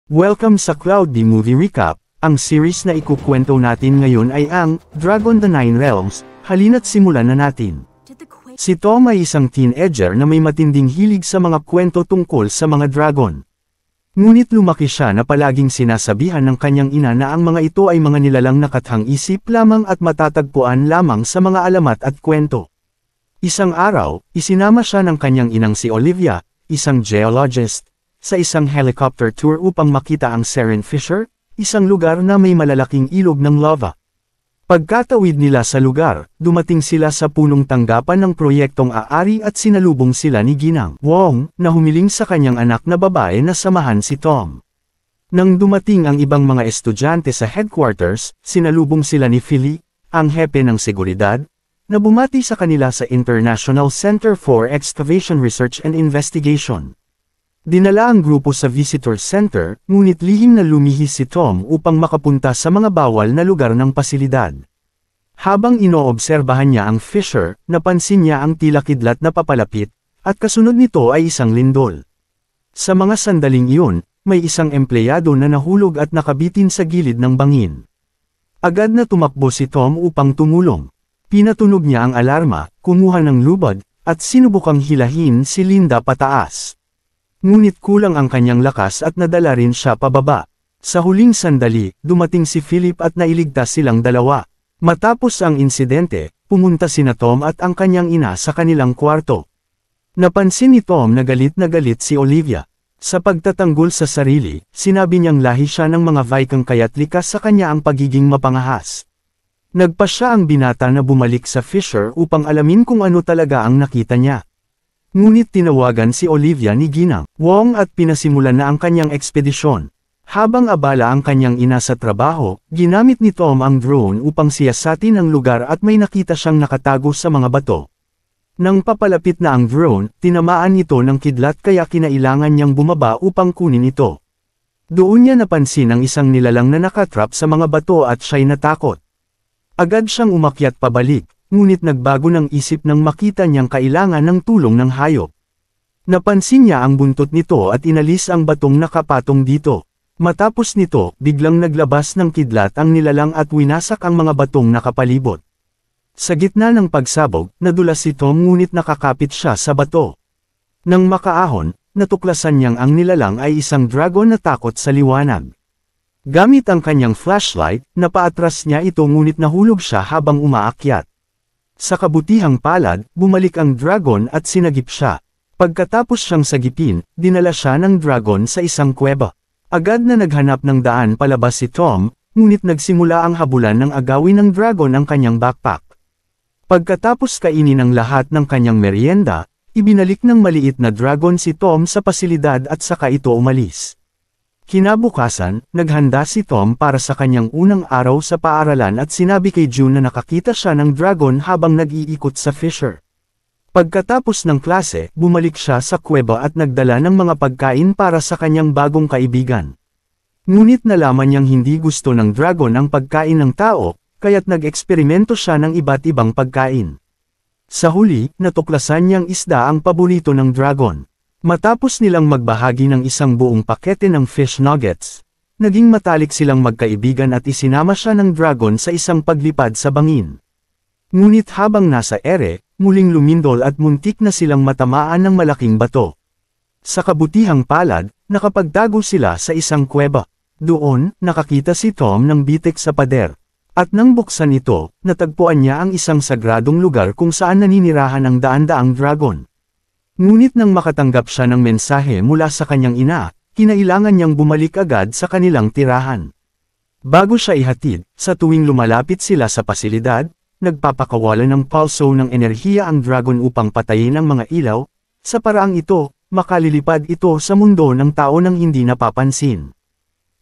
Welcome sa Cloudy Movie Recap. Ang series na ikukwento natin ngayon ay ang Dragon the Nine Realms. Halina't simulan na natin. Si Tom ay isang teenager na may matinding hilig sa mga kwento tungkol sa mga dragon. Ngunit lumaki siya na palaging sinasabihan ng kanyang ina na ang mga ito ay mga nilalang nakathang isip lamang at matatagpuan lamang sa mga alamat at kwento. Isang araw, isinama siya ng kanyang inang si Olivia, isang geologist, sa isang helicopter tour upang makita ang Seren Fissure, isang lugar na may malalaking ilog ng lava. Pagkatawid nila sa lugar, dumating sila sa punong tanggapan ng proyektong aari at sinalubong sila ni Ginang Wong, na humiling sa kanyang anak na babae na samahan si Tom. Nang dumating ang ibang mga estudyante sa headquarters, sinalubong sila ni Philly, ang hepe ng seguridad, na bumati sa kanila sa International Center for Excavation Research and Investigation. Dinala ang grupo sa visitor center, ngunit lihim na lumihis si Tom upang makapunta sa mga bawal na lugar ng pasilidad. Habang inoobserbahan niya ang fissure, napansin niya ang tila kidlat na papalapit, at kasunod nito ay isang lindol. Sa mga sandaling iyon, may isang empleyado na nahulog at nakabitin sa gilid ng bangin. Agad na tumakbo si Tom upang tumulong. Pinatunog niya ang alarma, kumuha ng lubad, at sinubukang hilahin si Linda pataas. Ngunit kulang ang kanyang lakas at nadala rin siya pababa. Sa huling sandali, dumating si Philip at nailigtas silang dalawa. Matapos ang insidente, pumunta sina Tom at ang kanyang ina sa kanilang kwarto. Napansin ni Tom na galit si Olivia. Sa pagtatanggol sa sarili, sinabi niyang lahi siya ng mga Viking kaya't likas sa kanya ang pagiging mapangahas. Nagpa siya ang binata na bumalik sa fissure upang alamin kung ano talaga ang nakita niya. Ngunit tinawagan si Olivia ni Ginang Wong at pinasimulan na ang kanyang ekspedisyon. Habang abala ang kanyang ina sa trabaho, ginamit ni Tom ang drone upang siyasatin ang lugar at may nakita siyang nakatago sa mga bato. Nang papalapit na ang drone, tinamaan ito ng kidlat kaya kinailangan niyang bumaba upang kunin ito. Doon niya napansin ang isang nilalang na nakatrap sa mga bato at siya'y natakot. Agad siyang umakyat pabalik. Ngunit nagbago ng isip nang makita niyang kailangan ng tulong ng hayop. Napansin niya ang buntot nito at inalis ang batong nakapatong dito. Matapos nito, biglang naglabas ng kidlat ang nilalang at winasak ang mga batong nakapalibot. Sa gitna ng pagsabog, nadulas si Tom ngunit nakakapit siya sa bato. Nang makaahon, natuklasan niyang ang nilalang ay isang dragon na takot sa liwanag. Gamit ang kanyang flashlight, napaatras niya ito ngunit nahulog siya habang umaakyat. Sa kabutihang palad, bumalik ang dragon at sinagip siya. Pagkatapos siyang sagipin, dinala siya ng dragon sa isang kuweba. Agad na naghanap ng daan palabas si Tom, ngunit nagsimula ang habulan ng agawin ng dragon ang kanyang backpack. Pagkatapos kainin ang lahat ng kanyang merienda, ibinalik ng maliit na dragon si Tom sa pasilidad at saka ito umalis. Kinabukasan, naghanda si Tom para sa kanyang unang araw sa paaralan at sinabi kay June na nakakita siya ng dragon habang nag-iikot sa fissure. Pagkatapos ng klase, bumalik siya sa kuweba at nagdala ng mga pagkain para sa kanyang bagong kaibigan. Ngunit nalaman niyang hindi gusto ng dragon ang pagkain ng tao, kaya't nag-eksperimento siya ng iba't ibang pagkain. Sa huli, natuklasan niyang isda ang paborito ng dragon. Matapos nilang magbahagi ng isang buong pakete ng fish nuggets, naging matalik silang magkaibigan at isinama siya ng dragon sa isang paglipad sa bangin. Ngunit habang nasa ere, muling lumindol at muntik na silang matamaan ng malaking bato. Sa kabutihang palad, nakapagtago sila sa isang kuweba. Doon, nakakita si Tom ng bitik sa pader. At nang buksan ito, natagpuan niya ang isang sagradong lugar kung saan naninirahan ang daan-daang dragon. Ngunit nang makatanggap siya ng mensahe mula sa kanyang ina, kinailangan niyang bumalik agad sa kanilang tirahan. Bago siya ihatid, sa tuwing lumalapit sila sa pasilidad, nagpapakawalan ng pulso ng enerhiya ang dragon upang patayin ang mga ilaw, sa paraang ito, makalilipad ito sa mundo ng tao nang hindi napapansin.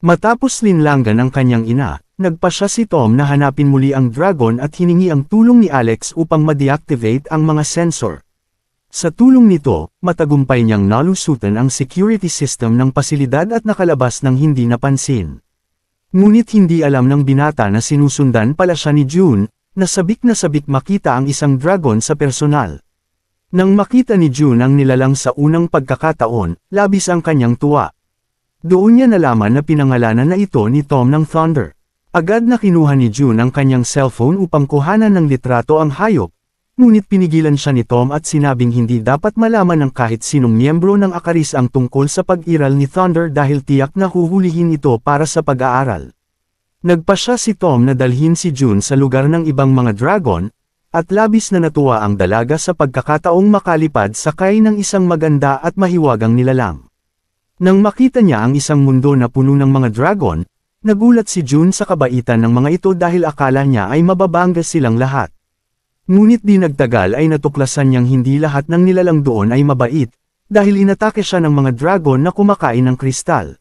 Matapos linlanggan ang kanyang ina, nagpasya si Tom na hanapin muli ang dragon at hiningi ang tulong ni Alex upang ma-deactivate ang mga sensor. Sa tulong nito, matagumpay niyang nalusutan ang security system ng pasilidad at nakalabas ng hindi napansin. Ngunit hindi alam ng binata na sinusundan pala siya ni June, na sabik makita ang isang dragon sa personal. Nang makita ni June ang nilalang sa unang pagkakataon, labis ang kanyang tuwa. Doon niya nalaman na pinangalanan na ito ni Tom ng Thunder. Agad na kinuha ni June ang kanyang cellphone upang kuhanan ng litrato ang hayop, ngunit pinigilan siya ni Tom at sinabing hindi dapat malaman ng kahit sinong miyembro ng Akaris ang tungkol sa pag-iral ni Thunder dahil tiyak na huhulihin ito para sa pag-aaral. Nagpasya si Tom na dalhin si June sa lugar ng ibang mga dragon, at labis na natuwa ang dalaga sa pagkakataong makalipad sakay ng isang maganda at mahiwagang nilalang. Nang makita niya ang isang mundo na puno ng mga dragon, nagulat si June sa kabaitan ng mga ito dahil akala niya ay mababangga silang lahat. Ngunit di nagtagal ay natuklasan niyang hindi lahat ng nilalang doon ay mabait, dahil inatake siya ng mga dragon na kumakain ng kristal.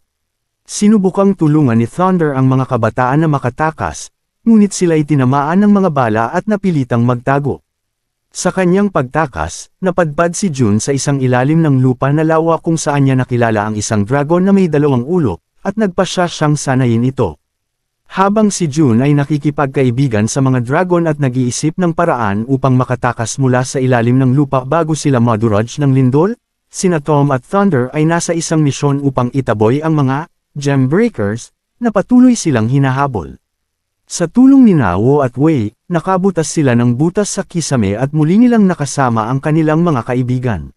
Sinubukang tulungan ni Thunder ang mga kabataan na makatakas, ngunit sila'y tinamaan ng mga bala at napilitang magtago. Sa kanyang pagtakas, napadpad si June sa isang ilalim ng lupa na lawa kung saan niya nakilala ang isang dragon na may 2 ulo, at nagpasya siyang sanayin ito. Habang si June ay nakikipagkaibigan sa mga dragon at nag-iisip ng paraan upang makatakas mula sa ilalim ng lupa bago sila madurage ng lindol, sina Tom at Thunder ay nasa isang misyon upang itaboy ang mga gem breakers na patuloy silang hinahabol. Sa tulong ni Nawo at Wei, nakabutas sila ng butas sa kisame at muli nilang nakasama ang kanilang mga kaibigan.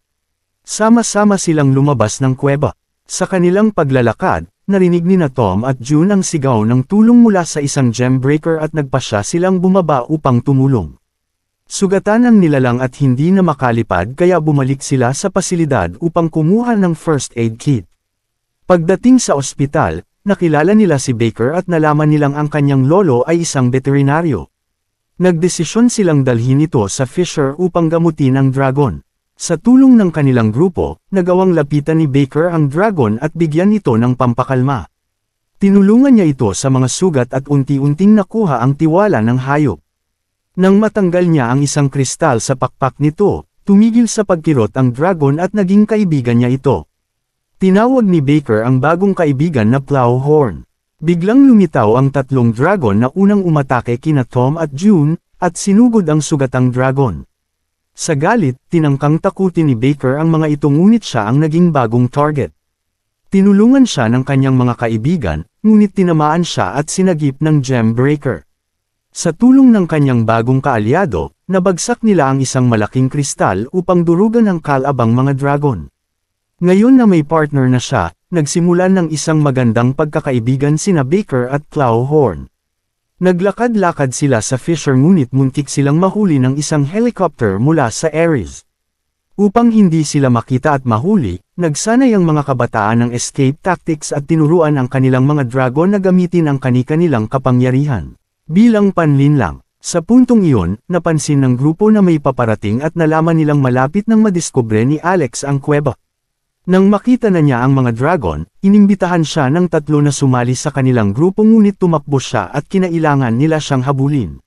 Sama-sama silang lumabas ng kuweba. Sa kanilang paglalakad, narinig ni na Tom at June ang sigaw ng tulong mula sa isang gem breaker at nagpasya silang bumaba upang tumulong. Sugatan ang nilalang at hindi na makalipad kaya bumalik sila sa pasilidad upang kumuha ng first aid kit. Pagdating sa ospital, nakilala nila si Baker at nalaman nilang ang kanyang lolo ay isang veterinaryo. Nagdesisyon silang dalhin ito sa Fisher upang gamutin ang dragon. Sa tulong ng kanilang grupo, nagawang lapitan ni Baker ang dragon at bigyan ito ng pampakalma. Tinulungan niya ito sa mga sugat at unti-unting nakuha ang tiwala ng hayop. Nang matanggal niya ang isang kristal sa pakpak nito, tumigil sa pagkirot ang dragon at naging kaibigan niya ito. Tinawag ni Baker ang bagong kaibigan na Plowhorn. Biglang lumitaw ang 3 dragon na unang umatake kina Tom at June, at sinugod ang sugatang dragon. Sa galit, tinangkang takutin ni Baker ang mga ito ngunit siya ang naging bagong target. Tinulungan siya ng kanyang mga kaibigan, ngunit tinamaan siya at sinagip ng gem breaker. Sa tulong ng kanyang bagong kaalyado, nabagsak nila ang isang malaking kristal upang durugan ang kalabang mga dragon. Ngayon na may partner na siya, nagsimulan ng isang magandang pagkakaibigan sina Baker at Plowhorn. Naglakad-lakad sila sa Fisher ngunit muntik silang mahuli ng isang helicopter mula sa Ares. Upang hindi sila makita at mahuli, nagsanay ang mga kabataan ng escape tactics at tinuruan ang kanilang mga dragon na gamitin ang kani-kanilang kapangyarihan. Bilang panlinlang, sa puntong iyon, napansin ng grupo na may paparating at nalaman nilang malapit nang madiskubre ni Alex ang kuweba. Nang makita na niya ang mga dragon, inimbitahan siya ng 3 na sumali sa kanilang grupo ngunit tumakbo siya at kinailangan nila siyang habulin.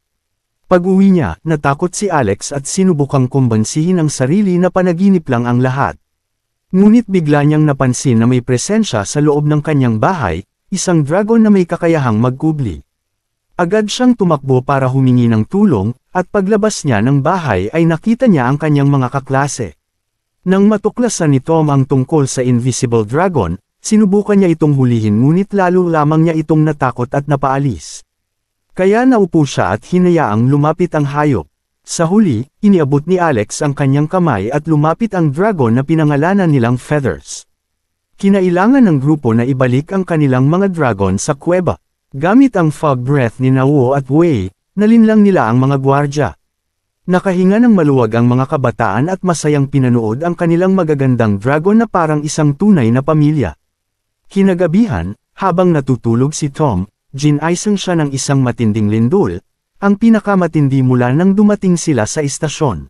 Pag-uwi niya, natakot si Alex at sinubukang kumbansihin ang sarili na panaginip lang ang lahat. Ngunit bigla niyang napansin na may presensya sa loob ng kanyang bahay, isang dragon na may kakayahang magkubli. Agad siyang tumakbo para humingi ng tulong, at paglabas niya ng bahay ay nakita niya ang kanyang mga kaklase. Nang matuklasan ni Tom ang tungkol sa Invisible Dragon, sinubukan niya itong hulihin ngunit lalo lamang niya itong natakot at napaalis. Kaya naupo siya at hinayaang lumapit ang hayop. Sa huli, iniabot ni Alex ang kanyang kamay at lumapit ang dragon na pinangalanan nilang Feathers. Kinailangan ng grupo na ibalik ang kanilang mga dragon sa kuweba. Gamit ang fog breath ni Nawo at Wei, nalinlang nila ang mga gwardya. Nakahinga ng maluwag ang mga kabataan at masayang pinanood ang kanilang magagandang dragon na parang isang tunay na pamilya. Kinagabihan, habang natutulog si Tom, ginaisang siya ng isang matinding lindol, ang pinakamatindi mula nang dumating sila sa istasyon.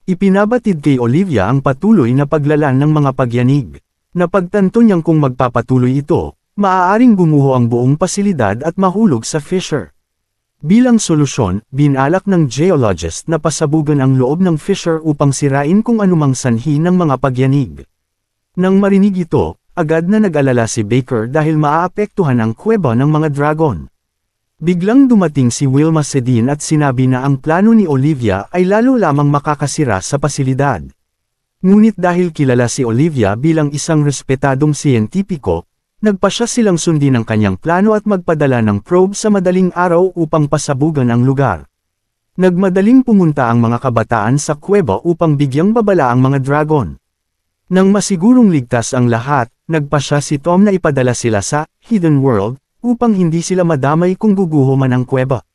Ipinabatid kay Olivia ang patuloy na paglalan ng mga pagyanig. Napagtanto niyang kung magpapatuloy ito, maaaring gumuho ang buong pasilidad at mahulog sa Fisher. Bilang solusyon, binalak ng geologist na pasabugan ang loob ng Fisher upang sirain kung anumang sanhi ng mga pagyanig. Nang marinig ito, agad na nag-alala si Baker dahil maaapektuhan ang kuweba ng mga dragon. Biglang dumating si Wilma Sedin at sinabi na ang plano ni Olivia ay lalo lamang makakasira sa pasilidad. Ngunit dahil kilala si Olivia bilang isang respetadong siyentipiko, Nagpasya silang sundin ang kanyang plano at magpadala ng probe sa madaling araw upang pasabugan ang lugar. Nagmadaling pumunta ang mga kabataan sa kuweba upang bigyang babala ang mga dragon. Nang masigurong ligtas ang lahat, nagpasya si Tom na ipadala sila sa Hidden World upang hindi sila madamay kung guguho man ang kuweba.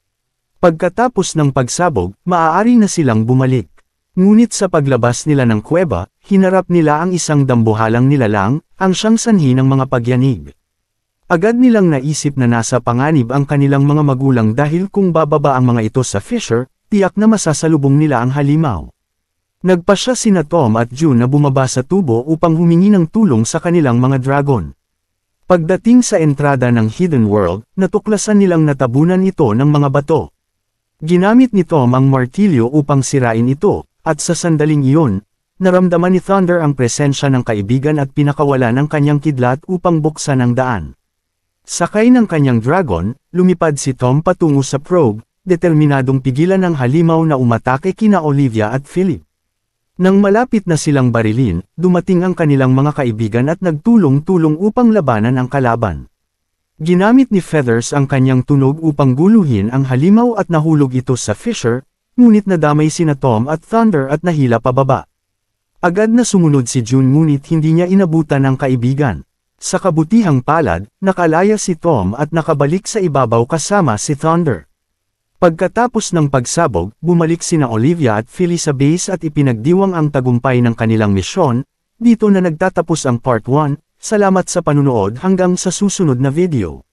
Pagkatapos ng pagsabog, maaari na silang bumalik. Ngunit sa paglabas nila ng kuweba, hinarap nila ang isang dambuhalang nilalang, ang siyang sanhi ng mga pagyanig. Agad nilang naisip na nasa panganib ang kanilang mga magulang dahil kung bababa ang mga ito sa fissure, tiyak na masasalubong nila ang halimaw. Nagpasya sina Tom at June na bumaba sa tubo upang humingi ng tulong sa kanilang mga dragon. Pagdating sa entrada ng Hidden World, natuklasan nilang natabunan ito ng mga bato. Ginamit ni Tom ang martilyo upang sirain ito, at sa sandaling iyon, naramdaman ni Thunder ang presensya ng kaibigan at pinakawala ng kanyang kidlat upang buksan ang daan. Sakay ng kanyang dragon, lumipad si Tom patungo sa probe, determinadong pigilan ang halimaw na umatake kina Olivia at Philip. Nang malapit na silang barilin, dumating ang kanilang mga kaibigan at nagtulong-tulong upang labanan ang kalaban. Ginamit ni Feathers ang kanyang tunog upang guluhin ang halimaw at nahulog ito sa fissure, ngunit nadamay sina Tom at Thunder at nahila pababa. Agad na sumunod si June ngunit hindi niya inabutan ang kaibigan. Sa kabutihang palad, nakalaya si Tom at nakabalik sa ibabaw kasama si Thunder. Pagkatapos ng pagsabog, bumalik sina Olivia at Philly sa base at ipinagdiwang ang tagumpay ng kanilang misyon. Dito na nagtatapos ang Part 1. Salamat sa panunood hanggang sa susunod na video.